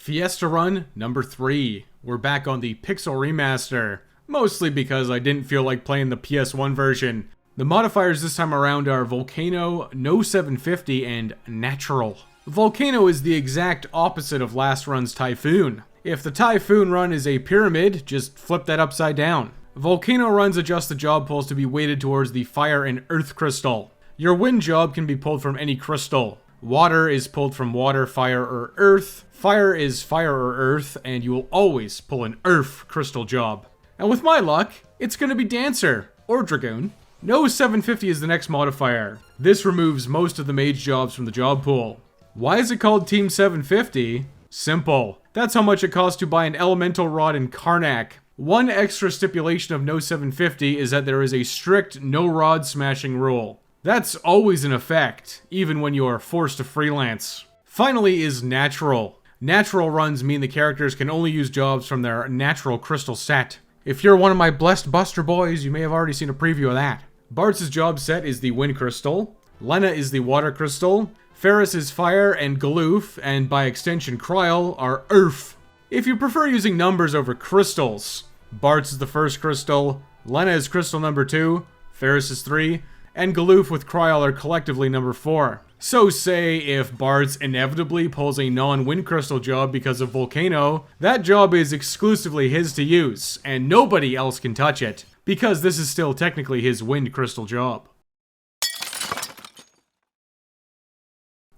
Fiesta run number 3. We're back on the Pixel Remaster, mostly because I didn't feel like playing the PS1 version. The modifiers this time around are Volcano, No 750, and Natural. Volcano is the exact opposite of last run's Typhoon. If the Typhoon run is a pyramid, just flip that upside down. Volcano runs adjust the job pulls to be weighted towards the Fire and Earth crystal. Your Wind job can be pulled from any crystal. Water is pulled from Water, Fire, or Earth. Fire is Fire or Earth, and you will always pull an Earth crystal job. And with my luck, it's gonna be Dancer, or Dragoon. No 750 is the next modifier. This removes most of the mage jobs from the job pool. Why is it called Team 750? Simple. That's how much it costs to buy an Elemental Rod in Karnak. One extra stipulation of No 750 is that there is a strict no rod smashing rule. That's always in effect, even when you are forced to freelance. Finally is Natural. Natural runs mean the characters can only use jobs from their natural crystal set. If you're one of my blessed Buster boys, you may have already seen a preview of that. Bart's job set is the Wind crystal. Lena is the Water crystal. Ferris is Fire, and Galoof, and by extension Kryl, are Earth. If you prefer using numbers over crystals, Bart's is the first crystal, Lena is crystal number 2, Ferris is 3, and Galoof with Kryl are collectively number 4. So say if Bart's inevitably pulls a non-Wind crystal job because of Volcano, that job is exclusively his to use, and nobody else can touch it, because this is still technically his Wind crystal job.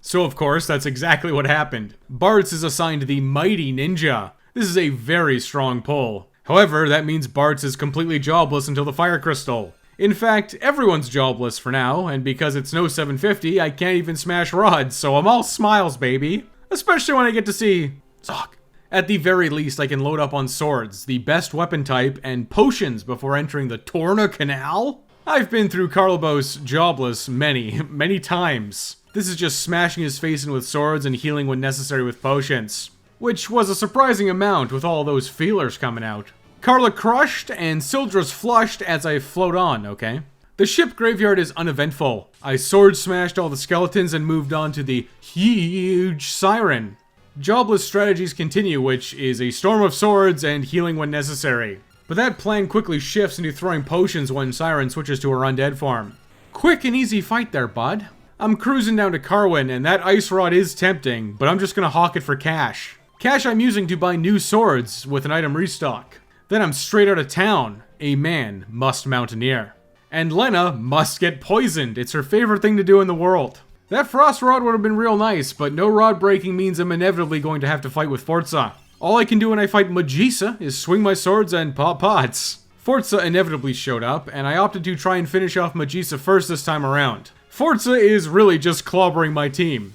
So of course, that's exactly what happened. Bart's is assigned the Mighty Ninja. This is a very strong pull. However, that means Bart's is completely jobless until the Fire Crystal. In fact, everyone's jobless for now, and because it's no 750, I can't even smash rods, so I'm all smiles, baby. Especially when I get to see Zoc. At the very least, I can load up on swords, the best weapon type, and potions before entering the Torna Canal? I've been through Carlobos jobless many times. This is just smashing his face in with swords and healing when necessary with potions. Which was a surprising amount with all those feelers coming out. Carla crushed and Sildra's flushed as I float on, okay? The ship graveyard is uneventful. I sword smashed all the skeletons and moved on to the huge siren. Jobless strategies continue, which is a storm of swords and healing when necessary. But that plan quickly shifts into throwing potions when Siren switches to her undead form. Quick and easy fight there, bud. I'm cruising down to Carwin, and that ice rod is tempting, but I'm just gonna hawk it for cash. Cash I'm using to buy new swords with an item restock. Then I'm straight out of town. A man must mountaineer. And Lena must get poisoned. It's her favorite thing to do in the world. That frost rod would have been real nice, but no rod breaking means I'm inevitably going to have to fight with Forza. All I can do when I fight Magisa is swing my swords and pop pots. Forza inevitably showed up, and I opted to try and finish off Magisa first this time around. Forza is really just clobbering my team.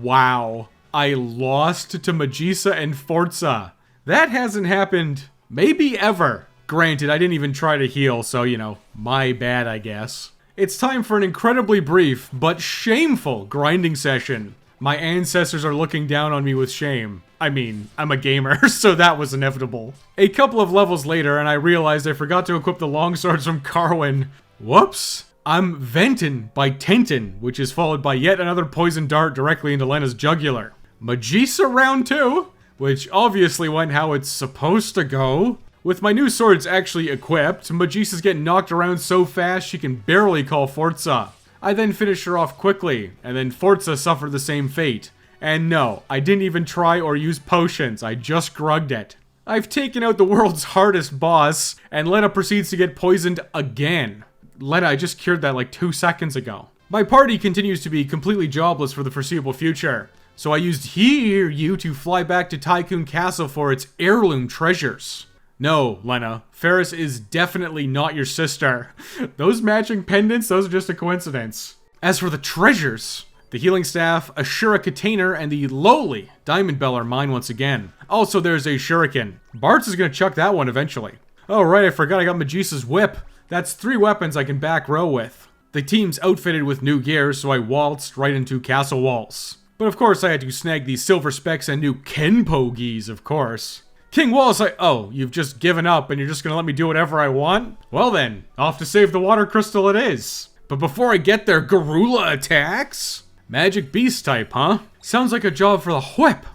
Wow. I lost to Magisa and Forza. That hasn't happened maybe ever. Granted, I didn't even try to heal, so, you know, my bad, I guess. It's time for an incredibly brief, but shameful, grinding session. My ancestors are looking down on me with shame. I mean, I'm a gamer, so that was inevitable. A couple of levels later, and I realized I forgot to equip the longswords from Carwin. Whoops. I'm Venton by Tenton, which is followed by yet another poison dart directly into Lena's jugular. Magisa round 2, which obviously went how it's supposed to go. With my new swords actually equipped, Magisa's getting knocked around so fast she can barely call Forza. I then finish her off quickly, and then Forza suffered the same fate. And no, I didn't even try or use potions, I just grugged it. I've taken out the world's hardest boss, and Lena proceeds to get poisoned again. Lena, I just cured that like 2 seconds ago. My party continues to be completely jobless for the foreseeable future, so I used you to fly back to Tycoon Castle for its heirloom treasures. No, Lena, Ferris is definitely not your sister. Those matching pendants, those are just a coincidence. As for the treasures, the healing staff, a shurikatainer, and the lowly diamond bell are mine once again. Also, there's a shuriken. Bart's is gonna chuck that one eventually. Oh right, I forgot I got Magisa's whip. That's 3 weapons I can back row with. The team's outfitted with new gear, so I waltzed right into castle walls. But of course I had to snag these silver specs and new Kenpo geese, of course. King Wallace, oh, you've just given up and you're just gonna let me do whatever I want? Well then, off to save the water crystal it is. But before I get there, Garula attacks? Magic beast type, huh? Sounds like a job for the whip.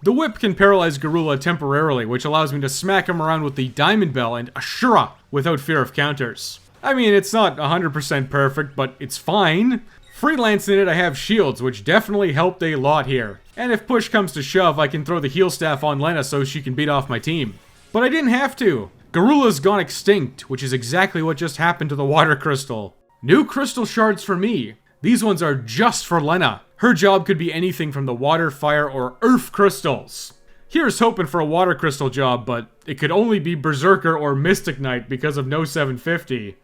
The whip can paralyze Garula temporarily, which allows me to smack him around with the Diamond Bell and Ashura without fear of counters. I mean, it's not 100% perfect, but it's fine. Freelance in it, I have shields, which definitely helped a lot here. And if push comes to shove, I can throw the heal staff on Lena so she can beat off my team. But I didn't have to. Garula's gone extinct, which is exactly what just happened to the water crystal. New crystal shards for me. These ones are just for Lena. Her job could be anything from the water, fire, or earth crystals. Here's hoping for a water crystal job, but it could only be Berserker or Mystic Knight because of no 750.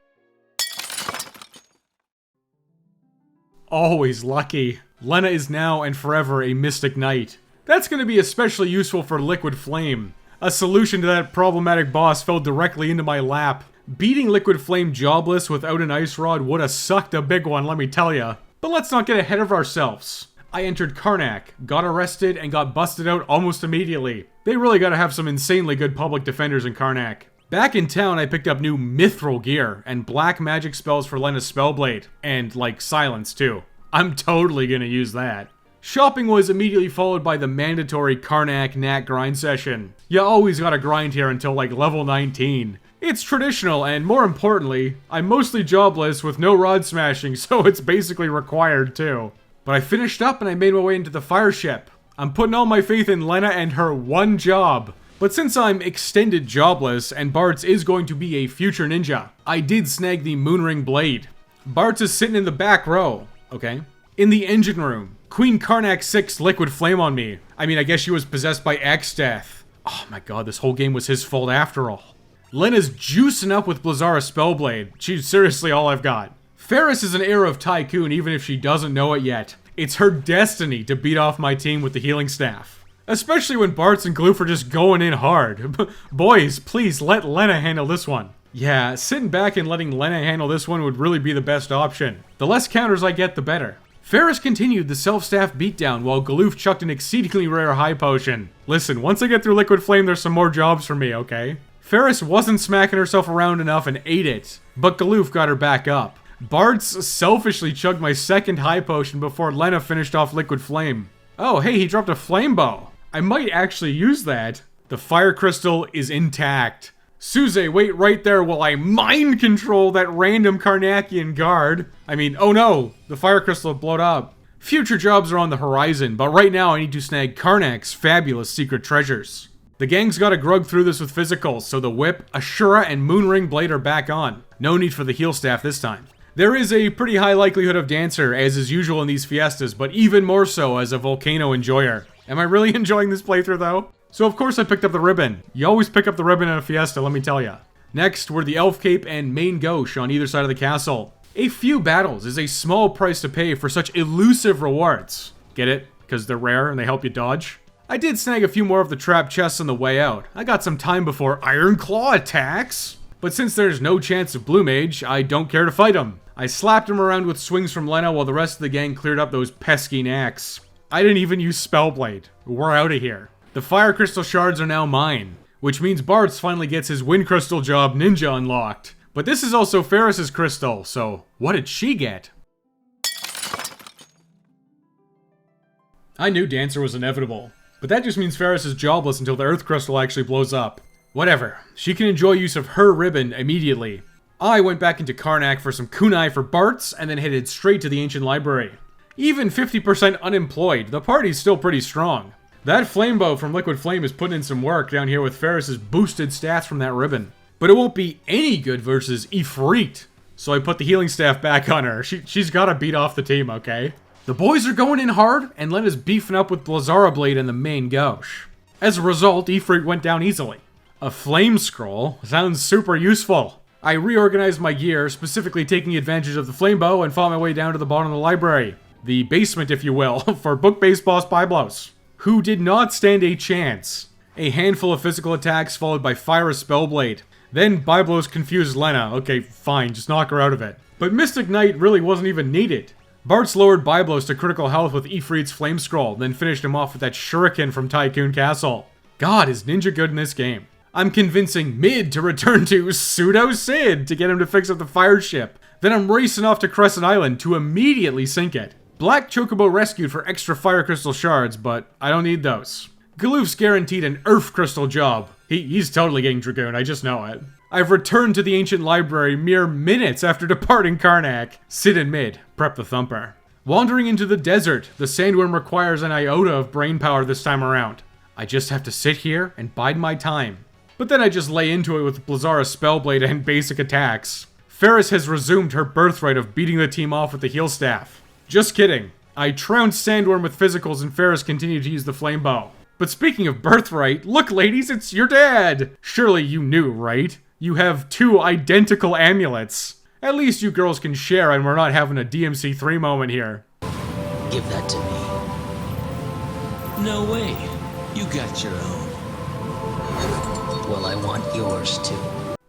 Always lucky. Lena is now and forever a Mystic Knight. That's going to be especially useful for Liquid Flame. A solution to that problematic boss fell directly into my lap. Beating Liquid Flame jobless without an Ice Rod would have sucked a big one, let me tell ya. But let's not get ahead of ourselves. I entered Karnak, got arrested, and got busted out almost immediately. They really gotta have some insanely good public defenders in Karnak. Back in town, I picked up new mithril gear and black magic spells for Lena's Spellblade. And, like, silence, too. I'm totally gonna use that. Shopping was immediately followed by the mandatory Karnak Nat grind session. You always gotta grind here until, like, level 19. It's traditional, and more importantly, I'm mostly jobless with no rod smashing, so it's basically required too. But I finished up and I made my way into the fire ship. I'm putting all my faith in Lena and her one job. But since I'm extended jobless, and Bartz is going to be a future ninja, I did snag the Moonring Blade. Bartz is sitting in the back row, okay? In the engine room. Queen Karnak 6 Liquid Flame on me. I mean, I guess she was possessed by X-Death. Oh my god, this whole game was his fault after all. Lena's juicing up with Blazara Spellblade. She's seriously all I've got. Ferris is an heir of Tycoon even if she doesn't know it yet. It's her destiny to beat off my team with the healing staff. Especially when Bartz and Gloof are just going in hard. Boys, please let Lena handle this one. Yeah, sitting back and letting Lena handle this one would really be the best option. The less counters I get, the better. Ferris continued the self-staff beatdown while Galoof chucked an exceedingly rare high potion. Listen, once I get through Liquid Flame, there's some more jobs for me, okay? Ferris wasn't smacking herself around enough and ate it, but Galoof got her back up. Bartz selfishly chugged my second high potion before Lena finished off Liquid Flame. Oh, hey, he dropped a flame bow. I might actually use that. The fire crystal is intact. Suze, wait right there while I mind control that random Karnakian guard. I mean, oh no, the fire crystal blowed up. Future jobs are on the horizon, but right now I need to snag Karnak's fabulous secret treasures. The gang's gotta grug through this with physicals, so the whip, Ashura, and Moonring Blade are back on. No need for the heal staff this time. There is a pretty high likelihood of Dancer, as is usual in these fiestas, but even more so as a Volcano enjoyer. Am I really enjoying this playthrough though? So of course I picked up the ribbon. You always pick up the ribbon in a fiesta, let me tell ya. Next were the Elf Cape and Main Gauche on either side of the castle. A few battles is a small price to pay for such elusive rewards. Get it? Because they're rare and they help you dodge? I did snag a few more of the trap chests on the way out. I got some time before Iron Claw attacks. But since there's no chance of Blue Mage, I don't care to fight him. I slapped him around with swings from Lena while the rest of the gang cleared up those pesky knacks. I didn't even use Spellblade. We're out of here. The Fire Crystal shards are now mine, which means Bartz finally gets his Wind Crystal job ninja unlocked. But this is also Ferris's crystal, so what did she get? I knew Dancer was inevitable. But that just means Ferris is jobless until the Earth Crystal actually blows up. Whatever. She can enjoy use of her ribbon immediately. I went back into Karnak for some kunai for Bartz, and then headed straight to the Ancient Library. Even 50% unemployed, the party's still pretty strong. That flame bow from Liquid Flame is putting in some work down here with Ferris's boosted stats from that ribbon. But it won't be any good versus Ifrit. So I put the healing staff back on her. She's gotta beat off the team, okay? The boys are going in hard, and Lena's beefing up with Blazara Blade and the Main Gauche. As a result, Ifrit went down easily. A flame scroll sounds super useful. I reorganized my gear, specifically taking advantage of the flame bow, and fought my way down to the bottom of the library. The basement, if you will, for book-based boss Byblos, who did not stand a chance. A handful of physical attacks followed by Fyra's Spellblade. Then Byblos confused Lena. Okay, fine, just knock her out of it. But Mystic Knight really wasn't even needed. Bartz lowered Byblos to critical health with Ifrit's Flame Scroll, then finished him off with that Shuriken from Tycoon Castle. God, is Ninja good in this game? I'm convincing Mid to return to Pseudo Sid to get him to fix up the fire ship. Then I'm racing off to Crescent Island to immediately sink it. Black Chocobo rescued for extra Fire Crystal shards, but I don't need those. Galoof's guaranteed an Earth Crystal job. He's totally getting Dragoon, I just know it. I've returned to the ancient library mere minutes after departing Karnak. Sit in mid, prep the thumper. Wandering into the desert, the sandworm requires an iota of brain power this time around. I just have to sit here and bide my time. But then I just lay into it with Blazara's Spellblade and basic attacks. Ferris has resumed her birthright of beating the team off with the heal staff. Just kidding. I trounced Sandworm with physicals and Ferris continued to use the flame bow. But speaking of birthright, look ladies, it's your dad! Surely you knew, right? You have 2 identical amulets. At least you girls can share and we're not having a DMC3 moment here. Give that to me. No way. You got your own. Well, I want yours too.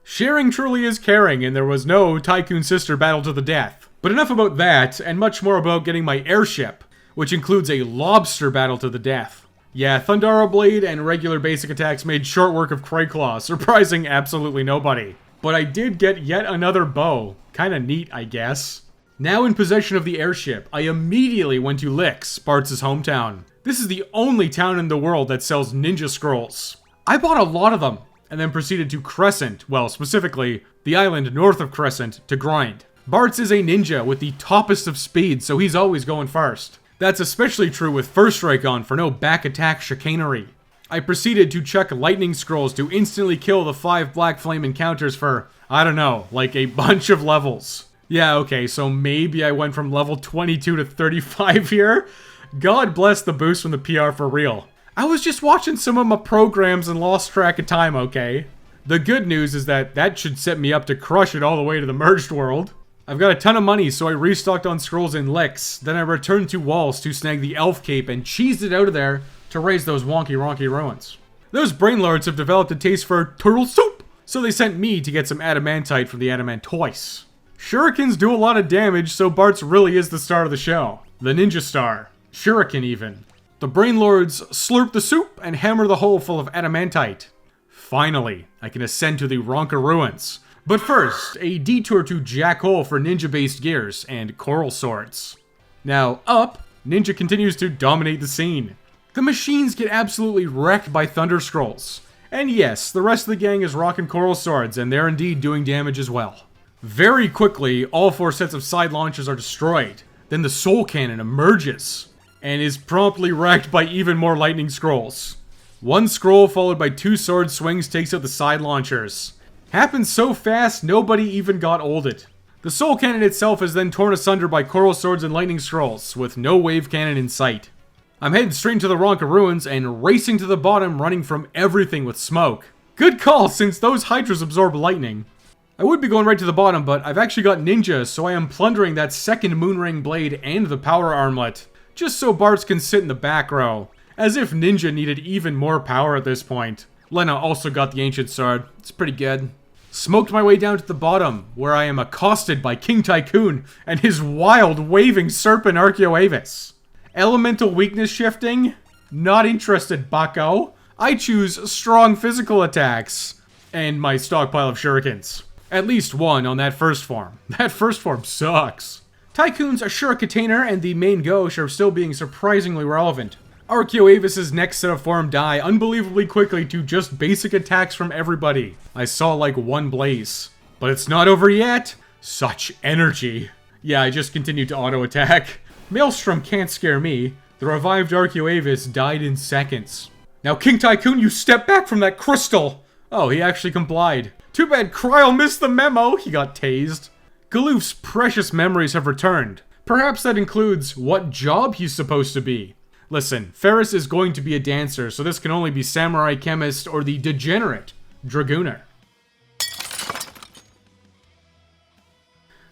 Sharing truly is caring, and there was no Tycoon Sister battle to the death. But enough about that, and much more about getting my airship, which includes a lobster battle to the death. Yeah, Thundara Blade and regular basic attacks made short work of Crayclaw, surprising absolutely nobody. But I did get yet another bow. Kinda neat, I guess. Now in possession of the airship, I immediately went to Lix, Bart's hometown. This is the only town in the world that sells ninja scrolls. I bought a lot of them, and then proceeded to Crescent, well, specifically, the island north of Crescent, to grind. Bart's is a ninja with the toppest of speed, so he's always going first. That's especially true with First Strike on for no back attack chicanery. I proceeded to chuck lightning scrolls to instantly kill the 5 black flame encounters for, I don't know, like a bunch of levels. Yeah, okay, so maybe I went from level 22 to 35 here? God bless the boost from the PR for real. I was just watching some of my programs and lost track of time, okay? The good news is that should set me up to crush it all the way to the merged world. I've got a ton of money, so I restocked on scrolls in Lix. Then I returned to Walls to snag the elf cape and cheesed it out of there to raise those wonky ruins. Those brainlords have developed a taste for turtle soup, so they sent me to get some adamantite from the Adamantoise. Shurikens do a lot of damage, so Bart's really is the star of the show. The ninja star. Shuriken even. The brainlords slurp the soup and hammer the hole full of adamantite. Finally, I can ascend to the Ronka ruins. But first, a detour to Jack Hole for ninja-based gears and coral swords. Now, up, Ninja continues to dominate the scene. The machines get absolutely wrecked by Thunder Scrolls. And yes, the rest of the gang is rocking coral swords, and they're indeed doing damage as well. Very quickly, all 4 sets of side launchers are destroyed. Then the Soul Cannon emerges, and is promptly wrecked by even more lightning scrolls. 1 scroll followed by 2 sword swings takes out the side launchers. Happened so fast, nobody even got ulted. The Soul Cannon itself is then torn asunder by Coral Swords and Lightning Scrolls, with no Wave Cannon in sight. I'm heading straight into the Ronka Ruins and racing to the bottom, running from everything with smoke. Good call, since those Hydras absorb lightning. I would be going right to the bottom, but I've actually got Ninja, so I am plundering that second Moonring Blade and the Power Armlet, just so Bart's can sit in the back row. As if Ninja needed even more power at this point. Lena also got the Ancient Sword. It's pretty good. Smoked my way down to the bottom, where I am accosted by King Tycoon and his wild, waving serpent Archeoavis. Elemental weakness shifting? Not interested, bucko. I choose strong physical attacks. And my stockpile of shurikens. At least 1 on that first form. That first form sucks. Tycoon's Shuriketainer and the main Gauche are still being surprisingly relevant. Archeoavis' next set of form die unbelievably quickly to just basic attacks from everybody. I saw like 1 blaze. But it's not over yet. Such energy. Yeah, I just continued to auto-attack. Maelstrom can't scare me. The revived Archeoavis died in seconds. Now King Tycoon, you step back from that crystal! Oh, he actually complied. Too bad Kryl missed the memo, he got tased. Galoof's precious memories have returned. Perhaps that includes what job he's supposed to be. Listen, Ferris is going to be a dancer, so this can only be Samurai Chemist or the degenerate Dragooner.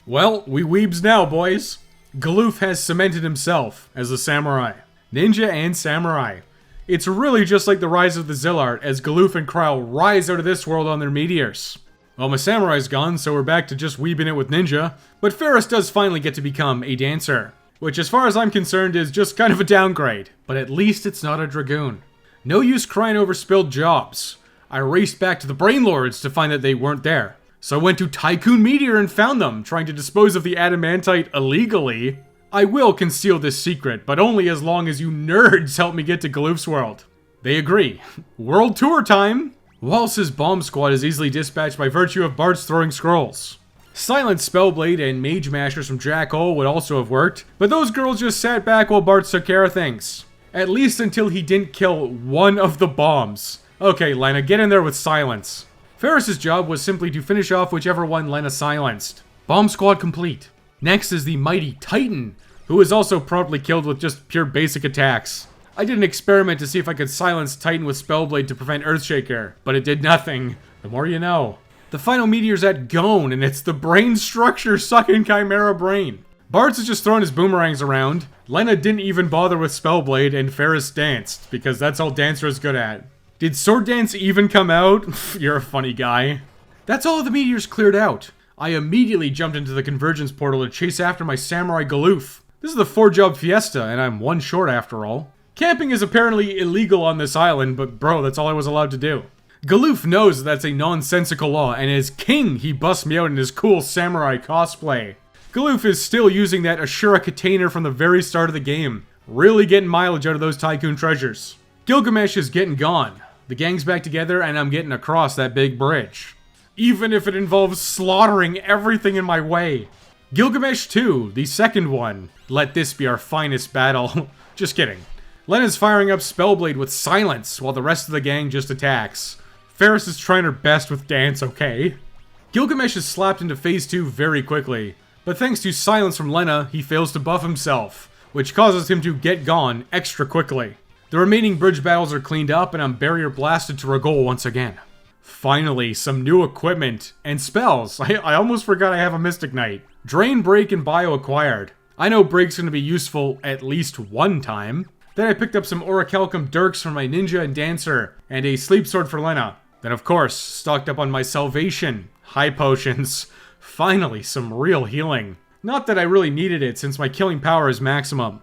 Well, we weebs now, boys. Galoof has cemented himself as a samurai. Ninja and samurai. It's really just like the rise of the Zillart as Galoof and Kryl rise out of this world on their meteors. Well, my samurai's gone, so we're back to just weebing it with Ninja. But Ferris does finally get to become a dancer. Which, as far as I'm concerned, is just kind of a downgrade. But at least it's not a Dragoon. No use crying over spilled jobs. I raced back to the Brainlords to find that they weren't there. So I went to Tycoon Meteor and found them, trying to dispose of the adamantite illegally. I will conceal this secret, but only as long as you nerds help me get to Galoof's world. They agree. World tour time! Wallace's bomb squad is easily dispatched by virtue of Bart's throwing scrolls. Silent Spellblade and Mage Mashers from Jack Hole would also have worked, but those girls just sat back while Bart took care of things. At least until he didn't kill one of the bombs. Okay, Lena, get in there with silence. Ferris's job was simply to finish off whichever one Lena silenced. Bomb squad complete. Next is the mighty Titan, who was also promptly killed with just pure basic attacks. I did an experiment to see if I could silence Titan with Spellblade to prevent Earthshaker, but it did nothing. The more you know. The final meteor's at Gone, and it's the brain structure sucking Chimera brain. Bart's is just throwing his boomerangs around. Lena didn't even bother with Spellblade, and Ferris danced, because that's all Dancer is good at. Did Sword Dance even come out? You're a funny guy. That's all the meteors cleared out. I immediately jumped into the convergence portal to chase after my Samurai Galoof. This is the 4-job Fiesta, and I'm one short after all. Camping is apparently illegal on this island, but bro, that's all I was allowed to do. Galoof knows that's a nonsensical law, and as king, he busts me out in his cool samurai cosplay. Galoof is still using that Ashura container from the very start of the game, really getting mileage out of those Tycoon treasures. Gilgamesh is getting gone. The gang's back together, and I'm getting across that big bridge. Even if it involves slaughtering everything in my way. Gilgamesh 2, the second one. Let this be our finest battle. Just kidding. Lena's firing up Spellblade with silence, while the rest of the gang just attacks. Ferris is trying her best with dance, okay? Gilgamesh is slapped into phase 2 very quickly, but thanks to silence from Lena, he fails to buff himself, which causes him to get gone extra quickly. The remaining bridge battles are cleaned up, and I'm barrier blasted to Ragol once again. Finally, some new equipment and spells. I almost forgot I have a Mystic Knight. Drain, Break, and Bio acquired. I know Break's going to be useful at least one time. Then I picked up some Orichalcum Dirks for my Ninja and Dancer, and a Sleep Sword for Lena. Then of course, stocked up on my Salvation, High Potions. Finally, some real healing. Not that I really needed it since my killing power is maximum.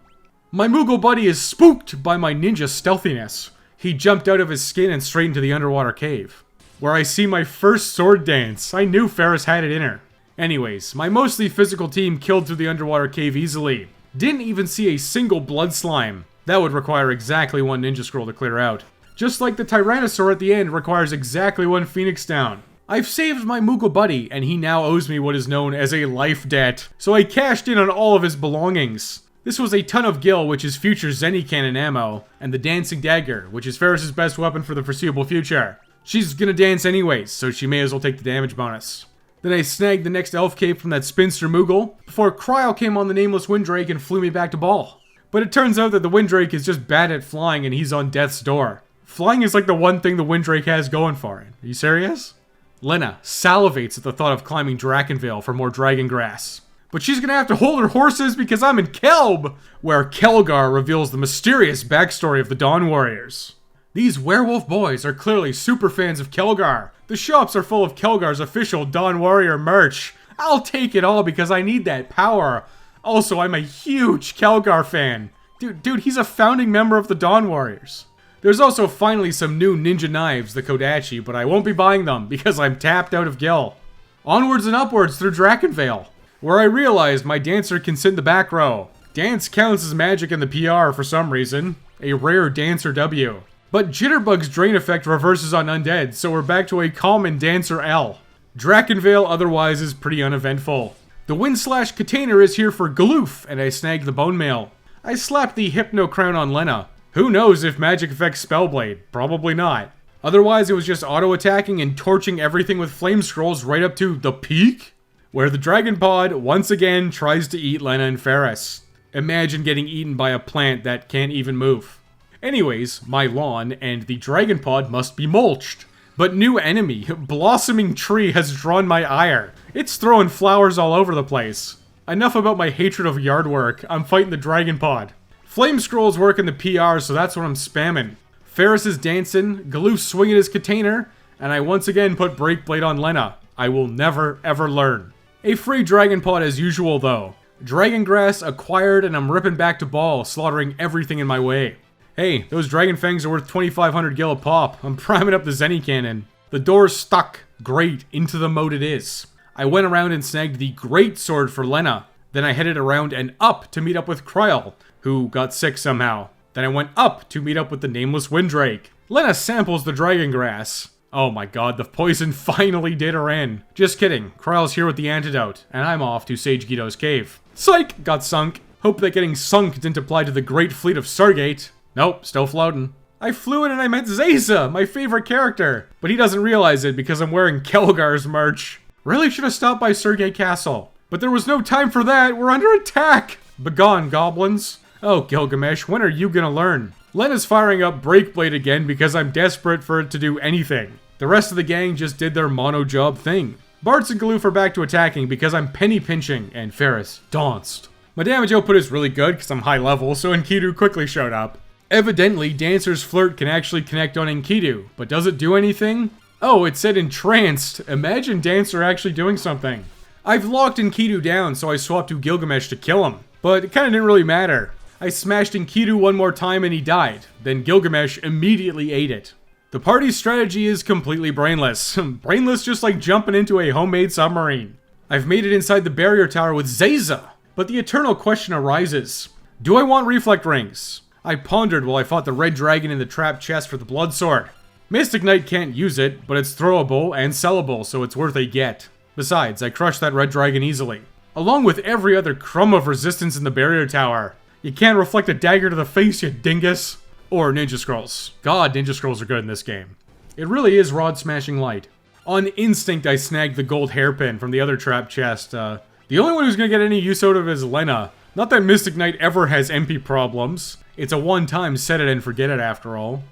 My Moogle buddy is spooked by my ninja stealthiness. He jumped out of his skin and straight into the underwater cave, where I see my first sword dance. I knew Ferris had it in her. Anyways, my mostly physical team killed through the underwater cave easily. Didn't even see a single blood slime. That would require exactly one ninja scroll to clear out. Just like the Tyrannosaur at the end requires exactly one Phoenix down. I've saved my Moogle buddy, and he now owes me what is known as a life debt, so I cashed in on all of his belongings. This was a ton of Gil, which is future Zenny Cannon ammo, and the Dancing Dagger, which is Ferris's best weapon for the foreseeable future. She's gonna dance anyways, so she may as well take the damage bonus. Then I snagged the next elf cape from that spinster Moogle, before Cryo came on the nameless Windrake and flew me back to Ball. But it turns out that the Windrake is just bad at flying and he's on death's door. Flying is like the one thing the Windrake has going for it. Are you serious? Lena salivates at the thought of climbing Drakenvale for more dragon grass. But she's gonna have to hold her horses because I'm in Kelb, where Kelgar reveals the mysterious backstory of the Dawn Warriors. These werewolf boys are clearly super fans of Kelgar. The shops are full of Kelgar's official Dawn Warrior merch. I'll take it all because I need that power. Also, I'm a huge Kelgar fan. Dude, he's a founding member of the Dawn Warriors. There's also finally some new ninja knives, the Kodachi, but I won't be buying them because I'm tapped out of Gil. Onwards and upwards through Drakenvale, where I realized my dancer can sit in the back row. Dance counts as magic in the PR for some reason. A rare Dancer W. But Jitterbug's drain effect reverses on undead, so we're back to a common Dancer L. Drakenvale otherwise is pretty uneventful. The Windslash Container is here for Galoof, and I snagged the Bone Mail. I slapped the Hypno Crown on Lena. Who knows if magic affects Spellblade? Probably not. Otherwise, it was just auto-attacking and torching everything with flame scrolls right up to the peak, where the Dragon Pod once again tries to eat Lena and Ferris. Imagine getting eaten by a plant that can't even move. Anyways, my lawn and the Dragon Pod must be mulched. But new enemy, Blossoming Tree, has drawn my ire. It's throwing flowers all over the place. Enough about my hatred of yard work. I'm fighting the Dragon Pod. Flame scrolls work in the PR, so that's what I'm spamming. Ferris is dancing, Galoof swinging his container, and I once again put Breakblade on Lena. I will never ever learn. A free Dragon Pod as usual though. Dragon Grass acquired, and I'm ripping back to Ball, slaughtering everything in my way. Hey, those Dragon Fangs are worth 2,500 gil a pop. I'm priming up the Zenny Cannon. The door's stuck. Great, into the moat it is. I went around and snagged the Great Sword for Lena. Then I headed around and up to meet up with Kryl, who got sick somehow. Then I went up to meet up with the nameless Windrake. Lena samples the dragon grass. Oh my god, the poison finally did her in. Just kidding, Kryle's here with the antidote, and I'm off to Sage Guido's cave. Psych! Got sunk. Hope that getting sunk didn't apply to the great fleet of Stargate. Nope, still floating. I flew in and I met Zayza, my favorite character. But he doesn't realize it because I'm wearing Kelgar's merch. Really should have stopped by Sergei Castle. But there was no time for that, we're under attack! Begone, goblins. Oh, Gilgamesh, when are you gonna learn? Lena's firing up Breakblade again because I'm desperate for it to do anything. The rest of the gang just did their mono job thing. Bartz and Galoof are back to attacking because I'm penny pinching, and Ferris danced. My damage output is really good because I'm high level, so Enkidu quickly showed up. Evidently, Dancer's Flirt can actually connect on Enkidu, but does it do anything? Oh, it said entranced. Imagine Dancer actually doing something. I've locked Enkidu down, so I swapped to Gilgamesh to kill him, but it kinda didn't really matter. I smashed Enkidu one more time and he died, then Gilgamesh immediately ate it. The party's strategy is completely brainless. Brainless just like jumping into a homemade submarine. I've made it inside the barrier tower with Zayza, but the eternal question arises. Do I want reflect rings? I pondered while I fought the red dragon in the trap chest for the blood sword. Mystic Knight can't use it, but it's throwable and sellable, so it's worth a get. Besides, I crushed that red dragon easily. Along with every other crumb of resistance in the barrier tower. You can't reflect a dagger to the face, you dingus. Or Ninja Scrolls. God, Ninja Scrolls are good in this game. It really is rod smashing light. On instinct, I snagged the gold hairpin from the other trap chest. The only one who's gonna get any use out of it is Lena. Not that Mystic Knight ever has MP problems. It's a one-time set it and forget it after all.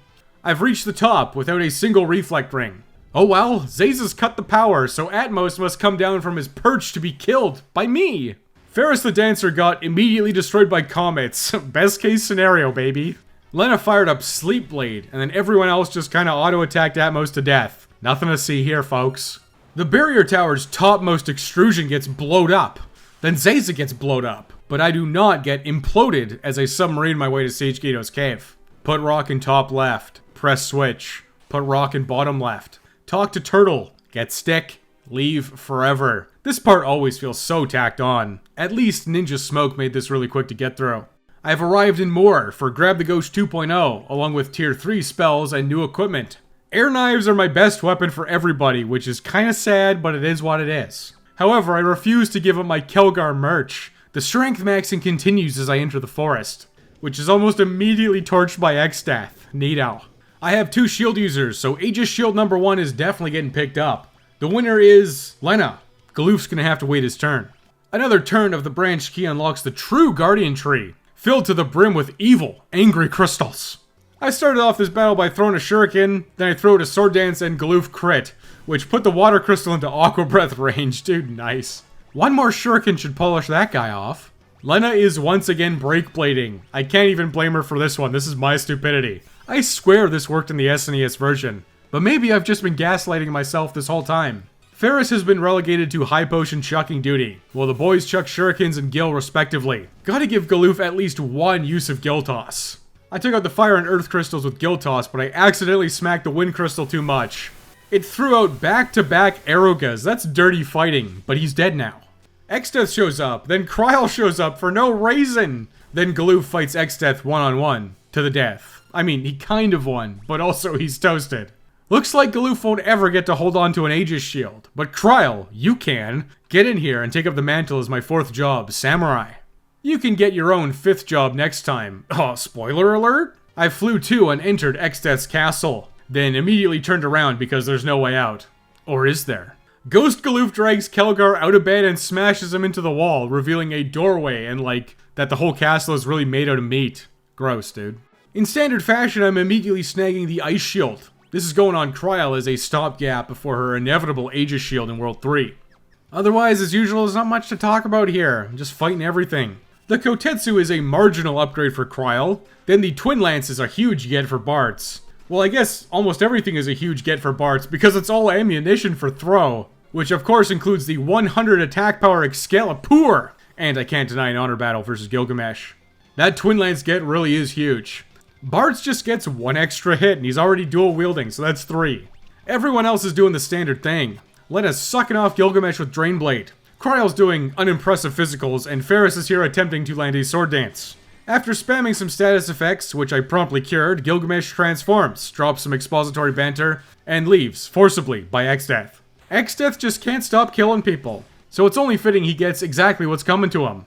I've reached the top without a single reflect ring. Oh well, Zayza's cut the power, so Atmos must come down from his perch to be killed by me. Ferris the Dancer got immediately destroyed by comets. Best case scenario, baby. Lena fired up Sleep Blade, and then everyone else just kinda auto-attacked Atmos to death. Nothing to see here, folks. The barrier tower's topmost extrusion gets blowed up. Then Zayza gets blowed up. But I do not get imploded as I submarine my way to Sage Guido's cave. Put rock in top left. Press switch. Put rock in bottom left. Talk to turtle. Get stick. Leave forever. This part always feels so tacked on. At least Ninja Smoke made this really quick to get through. I've arrived in Moor for Grab the Ghost 2.0, along with Tier 3 spells and new equipment. Air knives are my best weapon for everybody, which is kinda sad, but it is what it is. However, I refuse to give up my Kelgar merch. The strength maxing continues as I enter the forest, which is almost immediately torched by X-Death. Neato. I have 2 shield users, so Aegis Shield number 1 is definitely getting picked up. The winner is Lena. Galoof's gonna have to wait his turn. Another turn of the branch key unlocks the true Guardian Tree, filled to the brim with evil, angry crystals. I started off this battle by throwing a shuriken, then I throw it a sword dance and Galoof crit, which put the water crystal into Aqua Breath range. Dude, nice. One more shuriken should polish that guy off. Lena is once again breakblading. I can't even blame her for this one, this is my stupidity. I swear this worked in the SNES version, but maybe I've just been gaslighting myself this whole time. Ferris has been relegated to high potion chucking duty, while the boys chuck shurikens and Gil respectively. Gotta give Galoof at least one use of Gil Toss. I took out the fire and earth crystals with Gil Toss, but I accidentally smacked the wind crystal too much. It threw out back-to-back Aerogas. That's dirty fighting, but he's dead now. X-Death shows up, then Kryle shows up for no reason. Then Galoof fights X-Death one-on-one, to the death. I mean, he kind of won, but also he's toasted. Looks like Galoof won't ever get to hold on to an Aegis shield, but Kryle, you can. Get in here and take up the mantle as my 4th job, Samurai. You can get your own 5th job next time. Oh, spoiler alert? I flew to and entered X-Death's castle, then immediately turned around because there's no way out. Or is there? Ghost Galoof drags Kelgar out of bed and smashes him into the wall, revealing a doorway and like, that the whole castle is really made out of meat. Gross, dude. In standard fashion, I'm immediately snagging the Ice Shield. This is going on Kryle as a stopgap before her inevitable Aegis shield in World 3. Otherwise, as usual, there's not much to talk about here. I'm just fighting everything. The Kotetsu is a marginal upgrade for Kryle, then the Twin Lance is a huge get for Bartz. Well, I guess almost everything is a huge get for Bartz because it's all ammunition for throw, which of course includes the 100 attack power Excalibur, and I can't deny an honor battle versus Gilgamesh. That Twin Lance get really is huge. Bartz just gets 1 extra hit and he's already dual wielding, so that's 3. Everyone else is doing the standard thing. Lena's sucking off Gilgamesh with Drain Blade. Kryle's doing unimpressive physicals, and Ferris is here attempting to land a sword dance. After spamming some status effects, which I promptly cured, Gilgamesh transforms, drops some expository banter, and leaves, forcibly, by Xdeath. Xdeath just can't stop killing people, so it's only fitting he gets exactly what's coming to him.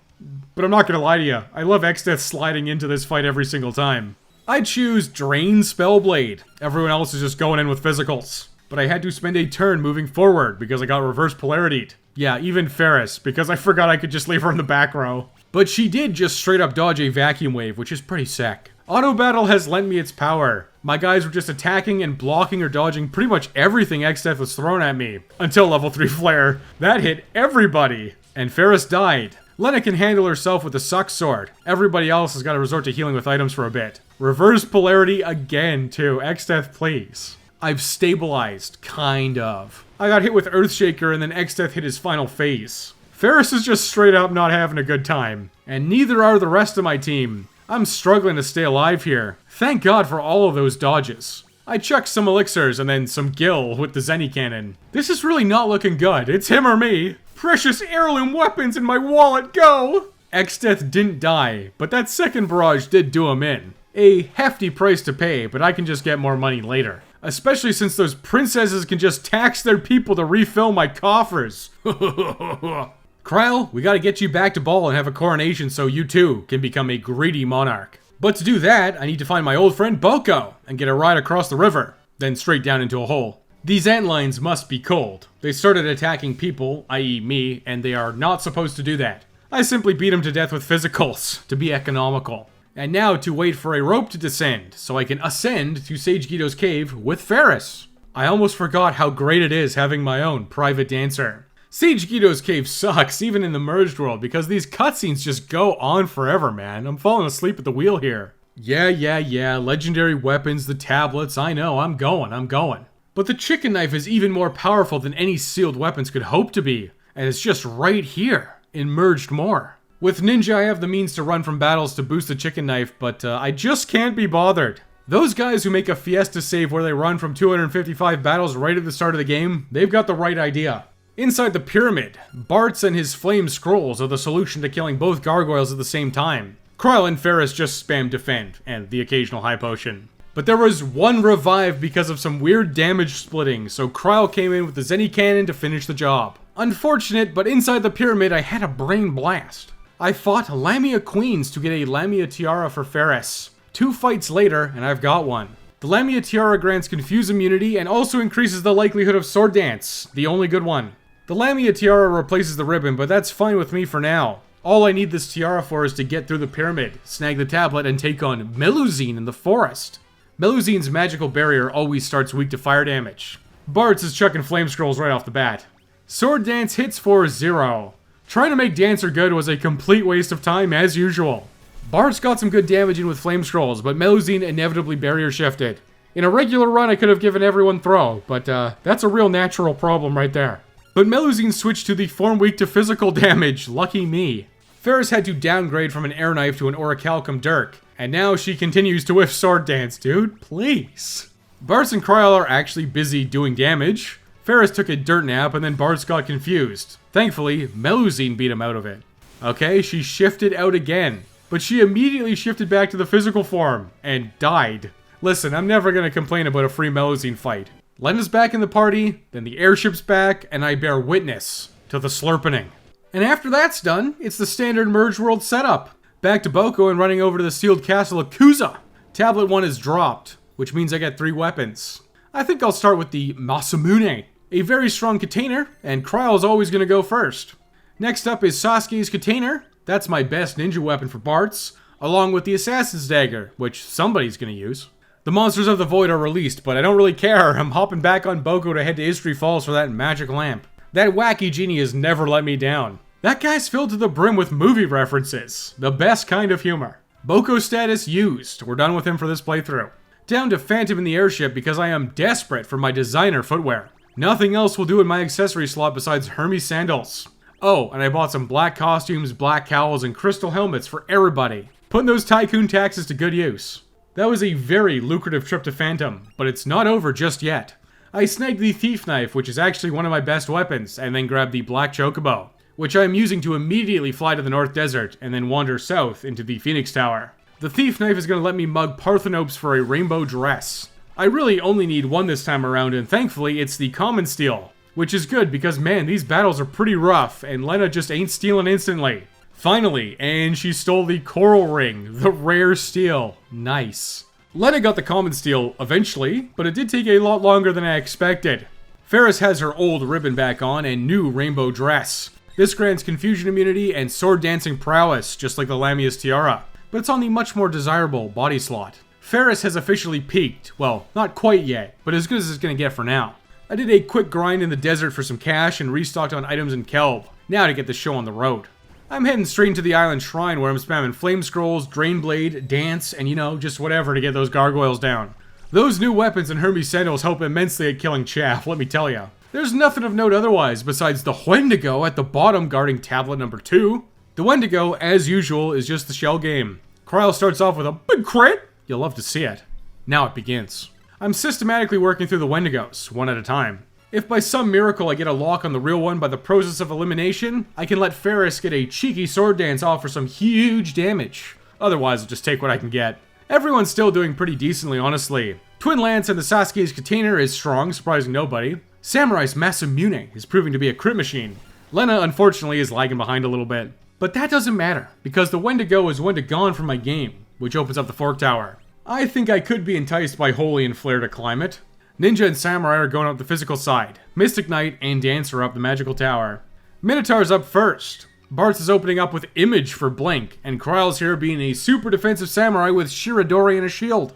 But I'm not gonna lie to you, I love Xdeath sliding into this fight every single time. I choose Drain Spellblade. Everyone else is just going in with physicals. But I had to spend a turn moving forward because I got reverse polarity'd. Yeah, even Ferris, because I forgot I could just leave her in the back row. But she did just straight up dodge a vacuum wave, which is pretty sick. Auto Battle has lent me its power. My guys were just attacking and blocking or dodging pretty much everything Xdeath was throwing at me. Until level 3 Flare. That hit everybody. And Ferris died. Lena can handle herself with the Suck Sword. Everybody else has got to resort to healing with items for a bit. Reverse polarity again, too. Xdeath, please. I've stabilized, kind of. I got hit with Earthshaker and then Xdeath hit his final phase. Ferris is just straight up not having a good time. And neither are the rest of my team. I'm struggling to stay alive here. Thank God for all of those dodges. I chucked some elixirs and then some Gil with the Zenny Cannon. This is really not looking good. It's him or me. Precious heirloom weapons in my wallet, go! Xdeath didn't die, but that second barrage did do him in. A hefty price to pay, but I can just get more money later. Especially since those princesses can just tax their people to refill my coffers. Kryle, we gotta get you back to Ball and have a coronation so you too can become a greedy monarch. But to do that, I need to find my old friend Boko and get a ride across the river, then straight down into a hole. These antlines must be cold. They started attacking people, i.e. me, and they are not supposed to do that. I simply beat them to death with physicals, to be economical. And now to wait for a rope to descend, so I can ascend to Sage Guido's cave with Ferris. I almost forgot how great it is having my own private dancer. Sage Guido's cave sucks, even in the merged world, because these cutscenes just go on forever, man. I'm falling asleep at the wheel here. Yeah, legendary weapons, the tablets, I know, I'm going. But the chicken knife is even more powerful than any sealed weapons could hope to be, and it's just right here, in Merged More. With Ninja, I have the means to run from battles to boost the chicken knife, but I just can't be bothered. Those guys who make a Fiesta save where they run from 255 battles right at the start of the game, they've got the right idea. Inside the pyramid, Bartz and his flame scrolls are the solution to killing both gargoyles at the same time. Kryle and Ferris just spam defend, and the occasional high potion. But there was one revive because of some weird damage splitting, so Kryle came in with the Zenny Cannon to finish the job. Unfortunate, but inside the pyramid I had a brain blast. I fought Lamia Queens to get a Lamia Tiara for Ferris. 2 fights later, and I've got one. The Lamia Tiara grants Confuse immunity and also increases the likelihood of Sword Dance, the only good one. The Lamia Tiara replaces the ribbon, but that's fine with me for now. All I need this tiara for is to get through the pyramid, snag the tablet, and take on Melusine in the forest. Melusine's magical barrier always starts weak to fire damage. Bartz is chucking flame scrolls right off the bat. Sword Dance hits for 0. Trying to make Dancer good was a complete waste of time as usual. Bartz got some good damage in with flame scrolls, but Melusine inevitably barrier shifted. In a regular run I could have given everyone throw, but that's a real natural problem right there. But Melusine switched to the form weak to physical damage, lucky me. Ferris had to downgrade from an air knife to an orichalcum dirk, and now she continues to whiff Sword Dance, dude, please. Bartz and Kryle are actually busy doing damage. Ferris took a dirt nap and then Bartz got confused. Thankfully, Melusine beat him out of it. Okay, she shifted out again, but she immediately shifted back to the physical form, and died. Listen, I'm never gonna complain about a free Melusine fight. Lena's back in the party, then the airship's back, and I bear witness to the slurpening. And after that's done, it's the standard Merge World setup. Back to Boko and running over to the sealed castle of Kuza. Tablet 1 is dropped, which means I get 3 weapons. I think I'll start with the Masamune, a very strong container, and Kryle's always gonna go first. Next up is Sasuke's container. That's my best ninja weapon for Bartz, along with the Assassin's Dagger, which somebody's gonna use. The Monsters of the Void are released, but I don't really care. I'm hopping back on Boko to head to Istri Falls for that magic lamp. That wacky genie has never let me down. That guy's filled to the brim with movie references. The best kind of humor. Boko status used. We're done with him for this playthrough. Down to Phantom in the airship because I am desperate for my designer footwear. Nothing else will do in my accessory slot besides Hermes sandals. Oh, and I bought some black costumes, black cowls, and crystal helmets for everybody. Putting those tycoon taxes to good use. That was a very lucrative trip to Phantom, but it's not over just yet. I snagged the thief knife, which is actually one of my best weapons, and then grabbed the black chocobo. which I am using to immediately fly to the North Desert and then wander south into the Phoenix Tower. The thief knife is going to let me mug Parthenopes for a rainbow dress. I really only need one this time around, and thankfully it's the common steel, which is good because man, these battles are pretty rough, and Lena just ain't stealing instantly. Finally, and she stole the coral ring, the rare steel. Nice. Lena got the common steel eventually, but it did take a lot longer than I expected. Ferris has her old ribbon back on and new rainbow dress. This grants confusion immunity and sword dancing prowess, just like the Lamia's tiara, but it's on the much more desirable body slot. Ferris has officially peaked. Well, not quite yet, but as good as it's gonna get for now. I did a quick grind in the desert for some cash and restocked on items in Kelb. Now to get the show on the road. I'm heading straight into the island shrine where I'm spamming flame scrolls, drain blade, dance, and just whatever to get those gargoyles down. Those new weapons and Hermes sandals help immensely at killing chaff, let me tell ya. There's nothing of note otherwise besides the Wendigo at the bottom guarding tablet number 2. The Wendigo, as usual, is just the shell game. Kryle starts off with a big crit. You'll love to see it. Now it begins. I'm systematically working through the Wendigos, one at a time. If by some miracle I get a lock on the real one by the process of elimination, I can let Ferris get a cheeky sword dance off for some huge damage. Otherwise, I'll just take what I can get. Everyone's still doing pretty decently, honestly. Twin Lance and the Sasuke's Katana is strong, surprising nobody. Samurai's Masamune is proving to be a crit machine. Lena, unfortunately, is lagging behind a little bit. But that doesn't matter, because the Wendigo is Wendigon from my game, which opens up the Fork Tower. I think I could be enticed by Holy and Flare to climb it. Ninja and Samurai are going up the physical side. Mystic Knight and Dancer up the magical tower. Minotaur's up first. Bart's is opening up with Image for Blink, and Kryle's here being a super defensive samurai with Shiradori and a shield.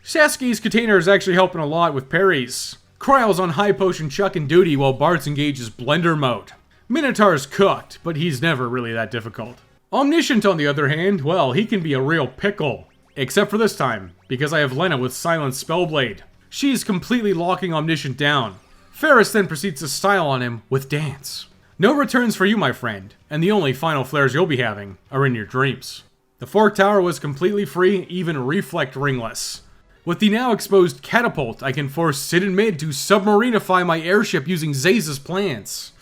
Sasuke's Katana is actually helping a lot with parries. Kryle's on high potion chuck and duty while Bart's engages blender mode. Minotaur's cooked, but he's never really that difficult. Omniscient, on the other hand, well, he can be a real pickle. Except for this time, because I have Lena with Silent Spellblade. She's completely locking Omniscient down. Ferris then proceeds to style on him with Dance. No returns for you, my friend, and the only final flares you'll be having are in your dreams. The Fork Tower was completely free, even reflect ringless. With the now exposed catapult, I can force Sid and Mid to submarinify my airship using Zaze's plans.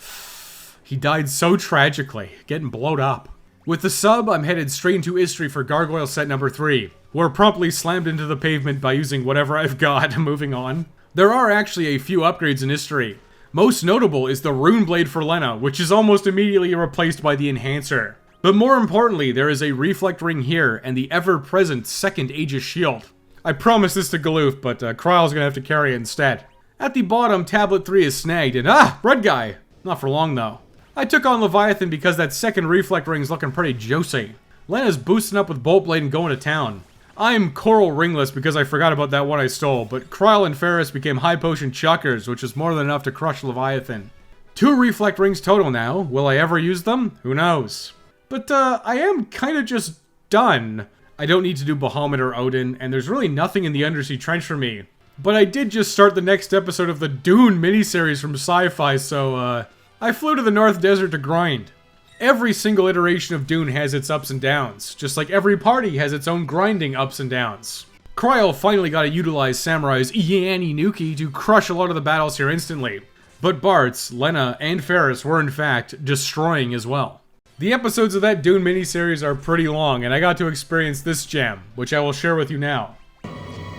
He died so tragically, getting blowed up. With the sub, I'm headed straight into Istri for Gargoyle set number 3. We're promptly slammed into the pavement by using whatever I've got. Moving on. There are actually a few upgrades in Istri. Most notable is the Rune Blade for Lena, which is almost immediately replaced by the Enhancer. But more importantly, there is a Reflect Ring here and the ever-present second Aegis Shield. I promised this to Galoof, but Kryle's gonna have to carry it instead. At the bottom, Tablet 3 is snagged, and Red Guy! Not for long though. I took on Leviathan because that second Reflect Ring's looking pretty juicy. Lena's boosting up with Bolt Blade and going to town. I'm Coral Ringless because I forgot about that one I stole, but Kryle and Ferris became High Potion Chuckers, which is more than enough to crush Leviathan. 2 Reflect Rings total now. Will I ever use them? Who knows? But I am kinda just done. I don't need to do Bahamut or Odin, and there's really nothing in the Undersea Trench for me. But I did just start the next episode of the Dune miniseries from Sci-Fi, so I flew to the North Desert to grind. Every single iteration of Dune has its ups and downs, just like every party has its own grinding ups and downs. Kryle finally got to utilize Samurai's Iani Nuki to crush a lot of the battles here instantly. But Bart's, Lena, and Ferris were in fact destroying as well. The episodes of that Dune miniseries are pretty long, and I got to experience this gem, which I will share with you now.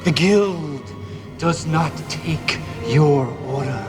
The guild does not take your orders.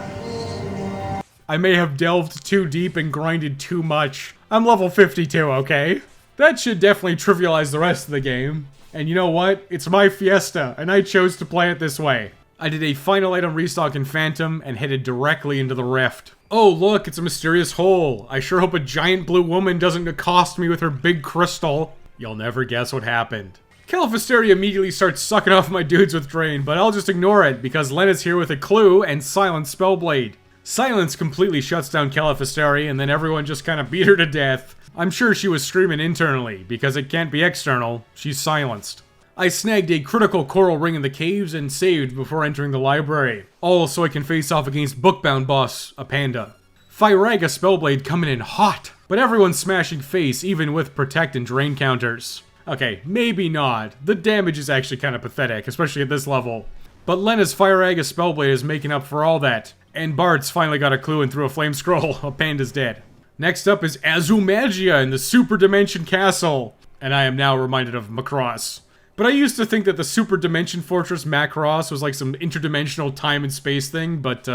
I may have delved too deep and grinded too much. I'm level 52, okay? That should definitely trivialize the rest of the game. And you know what? It's my Fiesta, and I chose to play it this way. I did a final item restock in Phantom and headed directly into the Rift. Oh look, it's a mysterious hole. I sure hope a giant blue woman doesn't accost me with her big crystal. You'll never guess what happened. Caliphysteria immediately starts sucking off my dudes with Drain, but I'll just ignore it because Lena's here with a clue and Silent Spellblade. Silence completely shuts down Caliphysteria, and then everyone just kind of beat her to death. I'm sure she was screaming internally, because it can't be external. She's silenced. I snagged a critical coral ring in the caves and saved before entering the library. All so I can face off against Bookbound boss, a panda. Firaga Spellblade coming in hot, but everyone's smashing face even with Protect and Drain counters. Okay, maybe not. The damage is actually kind of pathetic, especially at this level. But Lena's Firaga Spellblade is making up for all that. And Bart's finally got a clue and threw a flame scroll. A panda's dead. Next up is Azumagia in the Super Dimension Castle. And I am now reminded of Macross. But I used to think that the Super Dimension Fortress Macross was like some interdimensional time and space thing, but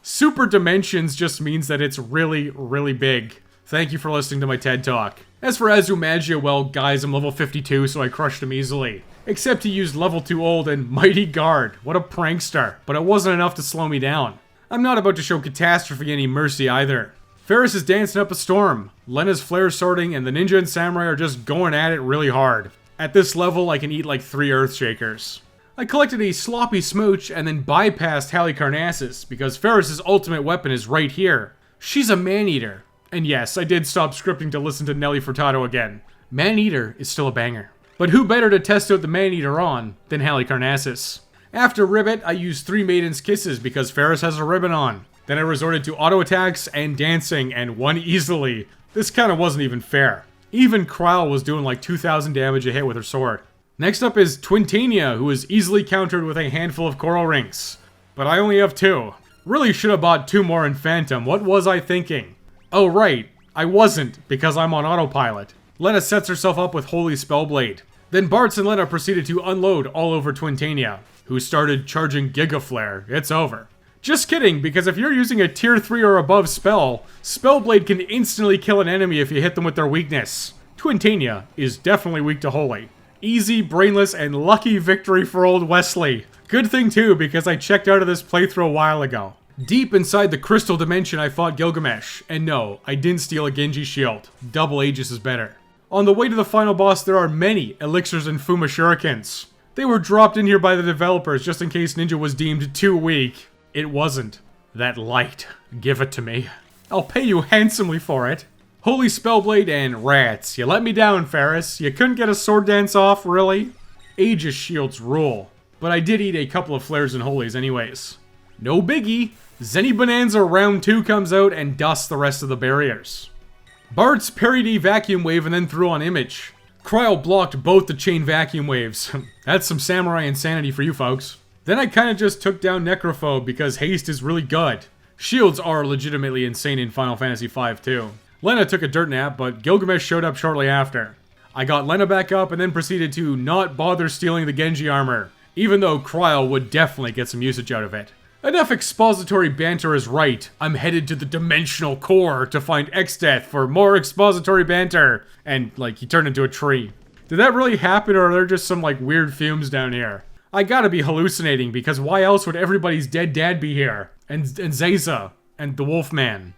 Super Dimensions just means that it's really, really big. Thank you for listening to my TED Talk. As for Azumagia, well, guys, I'm level 52, so I crushed him easily. Except he used level 2 old and Mighty Guard. What a prankster. But it wasn't enough to slow me down. I'm not about to show Catastrophe any mercy either. Ferris is dancing up a storm. Lena's flare sorting, and the ninja and samurai are just going at it really hard. At this level, I can eat like 3 Earthshakers. I collected a sloppy smooch and then bypassed Halicarnassus because Ferris's ultimate weapon is right here. She's a man-eater. And yes, I did stop scripting to listen to Nelly Furtado again. Man-eater is still a banger. But who better to test out the man-eater on than Halicarnassus? After Ribbit, I used 3 Maiden's Kisses because Ferris has a ribbon on. Then I resorted to auto attacks and dancing and won easily. This kinda wasn't even fair. Even Kryl was doing like 2,000 damage a hit with her sword. Next up is Twintania, who is easily countered with a handful of coral rings. But I only have 2. Really should have bought 2 more in Phantom. What was I thinking? Oh right, I wasn't, because I'm on autopilot. Lena sets herself up with Holy Spellblade. Then Bartz and Lena proceeded to unload all over Twintania, who started charging Giga Flare. It's over. Just kidding, because if you're using a tier 3 or above spell, Spellblade can instantly kill an enemy if you hit them with their weakness. Twintania is definitely weak to Holy. Easy, brainless, and lucky victory for old Wesley. Good thing too, because I checked out of this playthrough a while ago. Deep inside the Crystal Dimension I fought Gilgamesh, and no, I didn't steal a Genji shield. Double Aegis is better. On the way to the final boss there are many elixirs and Fuma Shurikens. They were dropped in here by the developers just in case Ninja was deemed too weak. It wasn't. That light. Give it to me. I'll pay you handsomely for it. Holy Spellblade and rats. You let me down, Ferris. You couldn't get a sword dance off, really? Aegis shields rule. But I did eat a couple of flares and holies anyways. No biggie. Zenny Bonanza round 2 comes out and dusts the rest of the barriers. Bartz parried a vacuum wave and then threw on Image. Kryl blocked both the chain vacuum waves. That's some samurai insanity for you folks. Then I kinda just took down Necrophobe because haste is really good. Shields are legitimately insane in Final Fantasy V too. Lena took a dirt nap, but Gilgamesh showed up shortly after. I got Lena back up and then proceeded to not bother stealing the Genji armor, even though Kryl would definitely get some usage out of it. Enough expository banter is right. I'm headed to the Dimensional Core to find Exdeath for more expository banter. And, like, he turned into a tree. Did that really happen, or are there just some, like, weird fumes down here? I gotta be hallucinating, because why else would everybody's dead dad be here? And Zayza. And the Wolfman.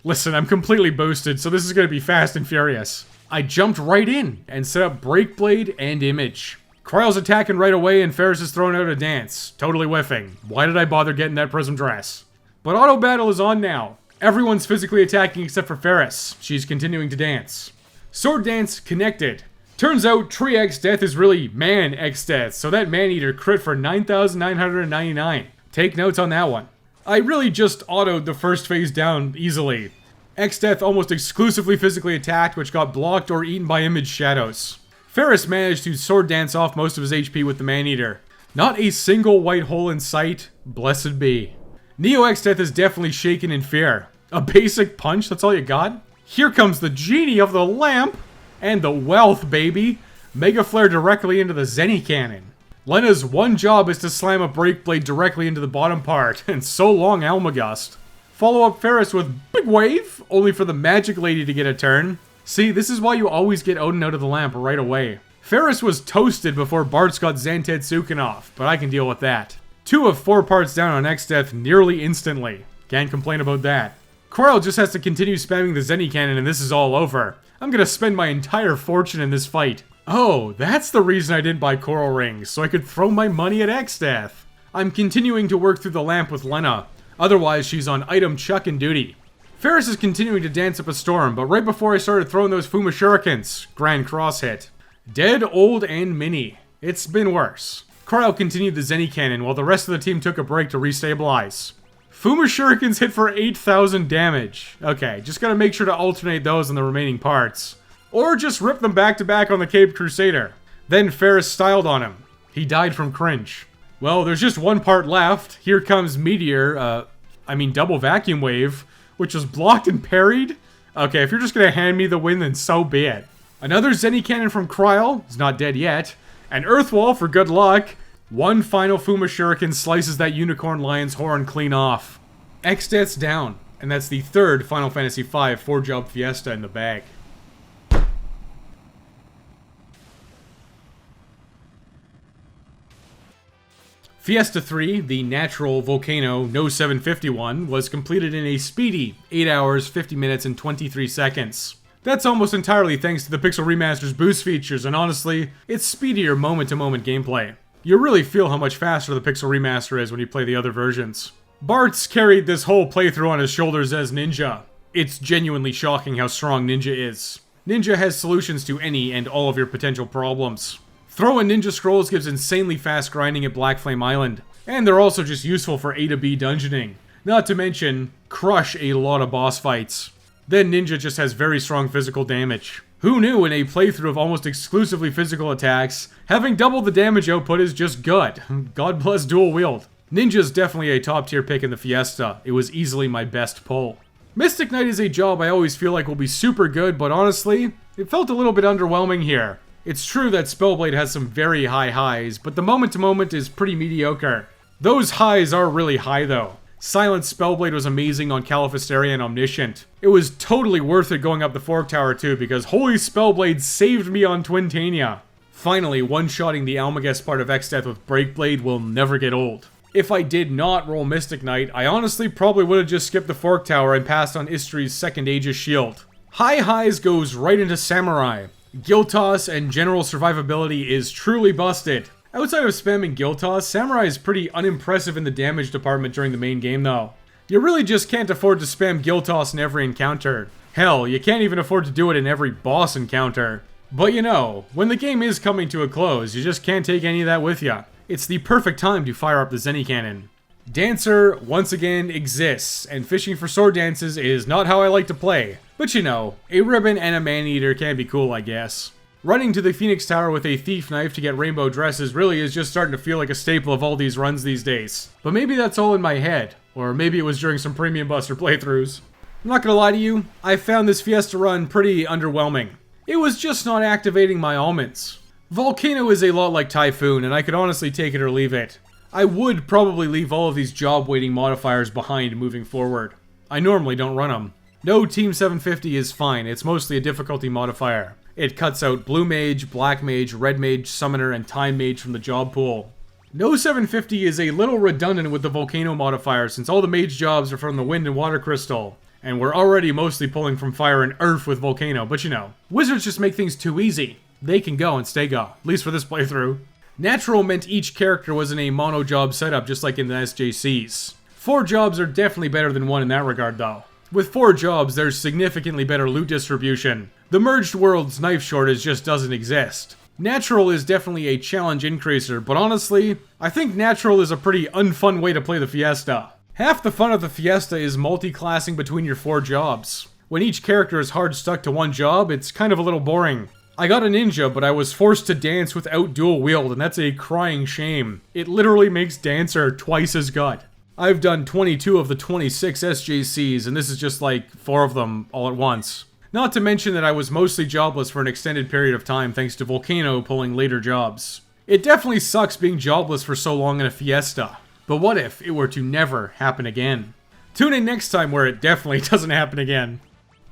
Listen, I'm completely boosted, so this is gonna be fast and furious. I jumped right in and set up Breakblade and Image. Kryl's attacking right away and Ferris is throwing out a dance. Totally whiffing. Why did I bother getting that Prism dress? But auto battle is on now. Everyone's physically attacking except for Ferris. She's continuing to dance. Sword dance connected. Turns out Tree Exdeath is really Man Exdeath, so that Man-Eater crit for 9,999. Take notes on that one. I really just autoed the first phase down easily. Exdeath almost exclusively physically attacked, which got blocked or eaten by Image Shadows. Ferris managed to sword dance off most of his HP with the Man-Eater. Not a single white hole in sight, blessed be. Neo Exdeath is definitely shaken in fear. A basic punch, that's all you got? Here comes the genie of the lamp! And the wealth, baby! Mega Flare directly into the Zenny Cannon. Lena's one job is to slam a Breakblade directly into the bottom part, and so long Almagust. Follow up Ferris with Big Wave, only for the Magic Lady to get a turn. See, this is why you always get Odin out of the lamp right away. Ferris was toasted before Bartz got Zantetsuken off, but I can deal with that. 2 of 4 parts down on Exdeath nearly instantly. Can't complain about that. Kryl just has to continue spamming the Zenny Cannon and this is all over. I'm gonna spend my entire fortune in this fight. Oh, that's the reason I didn't buy Coral Rings, so I could throw my money at Exdeath. I'm continuing to work through the lamp with Lena. Otherwise, she's on item chuckin' duty. Ferris is continuing to dance up a storm, but right before I started throwing those Fuma Shurikens, Grand Cross hit. Dead, old, and mini. It's been worse. Kryl continued the Zenny Cannon while the rest of the team took a break to restabilize. Fuma Shurikens hit for 8,000 damage. Okay, just gotta make sure to alternate those on the remaining parts. Or just rip them back to back on the Caped Crusader. Then Ferris styled on him. He died from cringe. Well, there's just one part left. Here comes Meteor, Double Vacuum Wave, which was blocked and parried. Okay, if you're just gonna hand me the win, then so be it. Another Zenny Cannon from Kryl, he's not dead yet. An Earthwall for good luck. One final Fuma Shuriken slices that Unicorn Lion's horn clean off. X-Death's down, and that's the third Final Fantasy V 4-job Fiesta in the bag. Fiesta 3, the natural volcano No 751, was completed in a speedy 8 hours, 50 minutes, and 23 seconds. That's almost entirely thanks to the Pixel Remaster's boost features, and honestly, it's speedier moment-to-moment gameplay. You really feel how much faster the Pixel Remaster is when you play the other versions. Bart's carried this whole playthrough on his shoulders as Ninja. It's genuinely shocking how strong Ninja is. Ninja has solutions to any and all of your potential problems. Throwing Ninja Scrolls gives insanely fast grinding at Black Flame Island, and they're also just useful for A to B dungeoning. Not to mention, crush a lot of boss fights. Then Ninja just has very strong physical damage. Who knew in a playthrough of almost exclusively physical attacks, having double the damage output is just good. God bless dual wield. Ninja's definitely a top tier pick in the Fiesta. It was easily my best pull. Mystic Knight is a job I always feel like will be super good, but honestly, it felt a little bit underwhelming here. It's true that Spellblade has some very high highs, but the moment-to-moment is pretty mediocre. Those highs are really high though. Silent Spellblade was amazing on Califisteria and Omniscient. It was totally worth it going up the Fork Tower too, because holy Spellblade saved me on Twintania. Finally, one-shotting the Almaguest part of X-Death with Breakblade will never get old. If I did not roll Mystic Knight, I honestly probably would have just skipped the Fork Tower and passed on Istri's second Aegis Shield. High highs goes right into Samurai. Guild Toss and general survivability is truly busted. Outside of spamming Guild Toss, Samurai is pretty unimpressive in the damage department during the main game though. You really just can't afford to spam Guild Toss in every encounter. Hell, you can't even afford to do it in every boss encounter. But you know, when the game is coming to a close, you just can't take any of that with ya. It's the perfect time to fire up the Zenny Cannon. Dancer, once again, exists, and fishing for sword dances is not how I like to play. But you know, a ribbon and a man-eater can be cool, I guess. Running to the Phoenix Tower with a thief knife to get rainbow dresses really is just starting to feel like a staple of all these runs these days. But maybe that's all in my head, or maybe it was during some Premium Buster playthroughs. I'm not gonna lie to you, I found this Fiesta run pretty underwhelming. It was just not activating my almonds. Volcano is a lot like Typhoon, and I could honestly take it or leave it. I would probably leave all of these job waiting modifiers behind moving forward. I normally don't run them. No Team 750 is fine, it's mostly a difficulty modifier. It cuts out Blue Mage, Black Mage, Red Mage, Summoner, and Time Mage from the job pool. No 750 is a little redundant with the Volcano modifier since all the mage jobs are from the Wind and Water Crystal. And we're already mostly pulling from Fire and Earth with Volcano, but you know, Wizards just make things too easy. They can go and stay go, at least for this playthrough. Natural meant each character was in a mono job setup just like in the SJCs. 4 jobs are definitely better than 1 in that regard though. With 4 jobs, there's significantly better loot distribution. The Merged Worlds knife shortage just doesn't exist. Natural is definitely a challenge increaser, but honestly, I think Natural is a pretty unfun way to play the Fiesta. Half the fun of the Fiesta is multi-classing between your 4 jobs. When each character is hard stuck to one job, it's kind of a little boring. I got a ninja, but I was forced to dance without dual wield, and that's a crying shame. It literally makes Dancer twice as good. I've done 22 of the 26 SJCs, and this is just like 4 of them all at once. Not to mention that I was mostly jobless for an extended period of time thanks to Volcano pulling later jobs. It definitely sucks being jobless for so long in a Fiesta, but what if it were to never happen again? Tune in next time where it definitely doesn't happen again.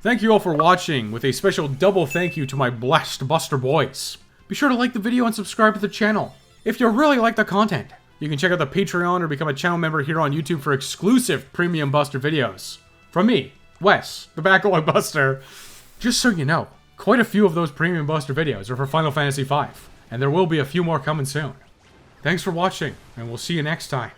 Thank you all for watching, with a special double thank you to my Blast Buster boys. Be sure to like the video and subscribe to the channel. If you really like the content, you can check out the Patreon or become a channel member here on YouTube for exclusive Premium Buster videos. From me, Wes, the Backlog Buster. Just so you know, quite a few of those Premium Buster videos are for Final Fantasy V, and there will be a few more coming soon. Thanks for watching, and we'll see you next time.